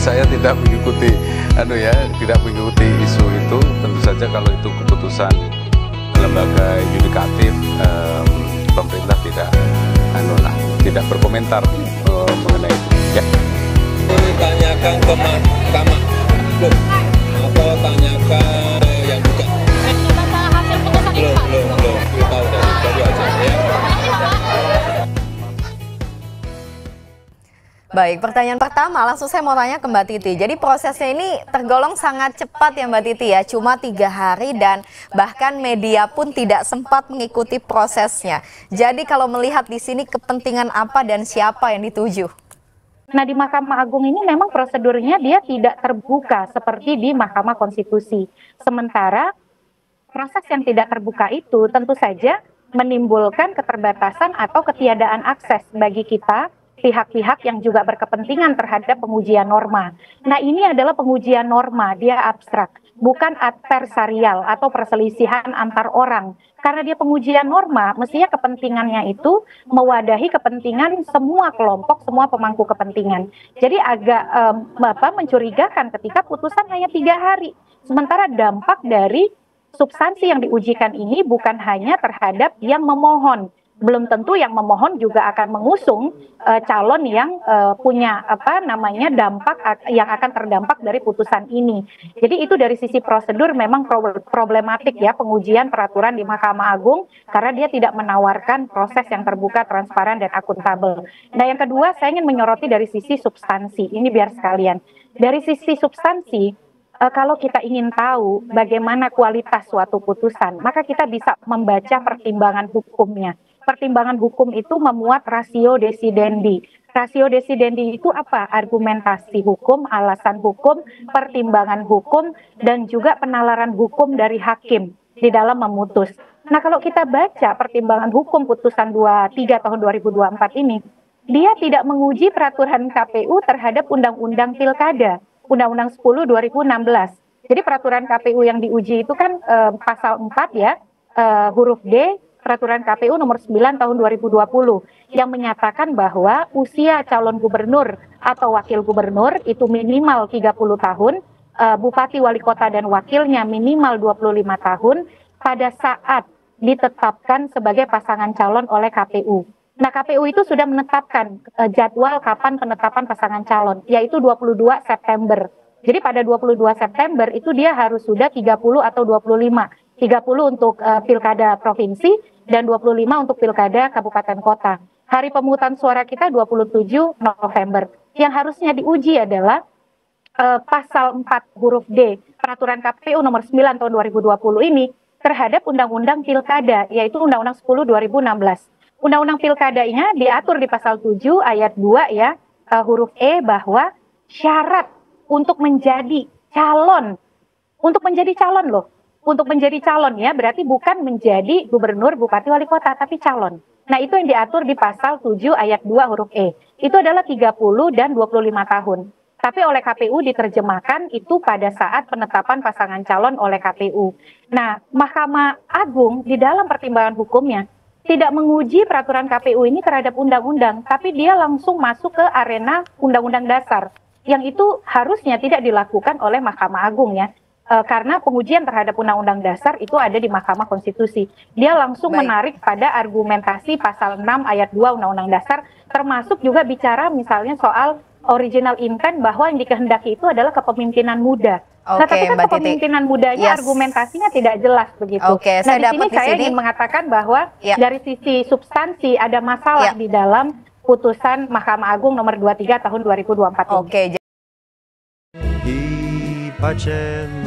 saya tidak mengikuti tidak mengikuti isu itu. Tentu saja kalau itu keputusan lembaga yudikatif, pemerintah tidak berkomentar mengenai itu. Ya. Tanyakan ke Mahkamah Agung atau tanyakan yang bukan. Hasil putusan itu belum kita udah baru aja ya. Baik, pertanyaan pertama langsung saya mau tanya ke Mbak Titi. Jadi prosesnya ini tergolong sangat cepat ya Mbak Titi ya, cuma 3 hari dan bahkan media pun tidak sempat mengikuti prosesnya. Jadi kalau melihat di sini kepentingan apa dan siapa yang dituju? Nah, di Mahkamah Agung ini memang prosedurnya dia tidak terbuka seperti di Mahkamah Konstitusi. Sementara proses yang tidak terbuka itu tentu saja menimbulkan keterbatasan atau ketiadaan akses bagi kita, pihak-pihak yang juga berkepentingan terhadap pengujian norma. Nah, ini adalah pengujian norma, dia abstrak, bukan adversarial atau perselisihan antar orang. Karena dia pengujian norma, mestinya kepentingannya itu mewadahi kepentingan semua kelompok, semua pemangku kepentingan. Jadi agak mencurigakan ketika putusan hanya 3 hari. Sementara dampak dari substansi yang diujikan ini bukan hanya terhadap yang memohon. Belum tentu yang memohon juga akan mengusung calon yang punya dampak yang akan terdampak dari putusan ini. Jadi itu dari sisi prosedur memang problematik ya pengujian peraturan di Mahkamah Agung karena dia tidak menawarkan proses yang terbuka, transparan dan akuntabel. Nah, yang kedua saya ingin menyoroti dari sisi substansi. Ini biar sekalian. Dari sisi substansi kalau kita ingin tahu bagaimana kualitas suatu putusan, maka kita bisa membaca pertimbangan hukumnya. Pertimbangan hukum itu memuat ratio decidendi. Ratio decidendi itu apa? Argumentasi hukum, alasan hukum, pertimbangan hukum, dan juga penalaran hukum dari hakim di dalam memutus. Nah, kalau kita baca pertimbangan hukum putusan 23 tahun 2024 ini, dia tidak menguji peraturan KPU terhadap Undang-Undang Pilkada, Undang-Undang 10 2016. Jadi peraturan KPU yang diuji itu kan pasal 4 ya, huruf D, Peraturan KPU nomor 9 tahun 2020 yang menyatakan bahwa usia calon gubernur atau wakil gubernur itu minimal 30 tahun, bupati, wali kota dan wakilnya minimal 25 tahun pada saat ditetapkan sebagai pasangan calon oleh KPU. Nah, KPU itu sudah menetapkan jadwal kapan penetapan pasangan calon, yaitu 22 September. Jadi pada 22 September itu dia harus sudah 30 atau 25. 30 untuk pilkada provinsi dan 25 untuk pilkada kabupaten kota. Hari pemungutan suara kita 27 November. Yang harusnya diuji adalah pasal 4 huruf D Peraturan KPU nomor 9 tahun 2020 ini terhadap Undang-Undang Pilkada, yaitu Undang-Undang 10 2016. Undang-Undang Pilkadanya diatur di pasal 7 ayat 2 ya, huruf E bahwa syarat untuk menjadi calon loh. Untuk menjadi calon ya, berarti bukan menjadi gubernur, bupati, wali kota, tapi calon. Nah, itu yang diatur di pasal 7 ayat 2 huruf E. Itu adalah 30 dan 25 tahun. Tapi oleh KPU diterjemahkan itu pada saat penetapan pasangan calon oleh KPU. Nah, Mahkamah Agung di dalam pertimbangan hukumnya tidak menguji peraturan KPU ini terhadap undang-undang, tapi dia langsung masuk ke arena undang-undang dasar. Yang itu harusnya tidak dilakukan oleh Mahkamah Agung ya. Karena pengujian terhadap Undang-Undang Dasar itu ada di Mahkamah Konstitusi. Dia langsung menarik pada argumentasi pasal 6 ayat 2 Undang-Undang Dasar, termasuk juga bicara misalnya soal original intent bahwa yang dikehendaki itu adalah kepemimpinan muda. Nah, tapi kan kepemimpinan mudanya argumentasinya tidak jelas begitu. Nah, di sini saya ingin mengatakan bahwa dari sisi substansi ada masalah di dalam putusan Mahkamah Agung nomor 23 tahun 2024 ini. Pacem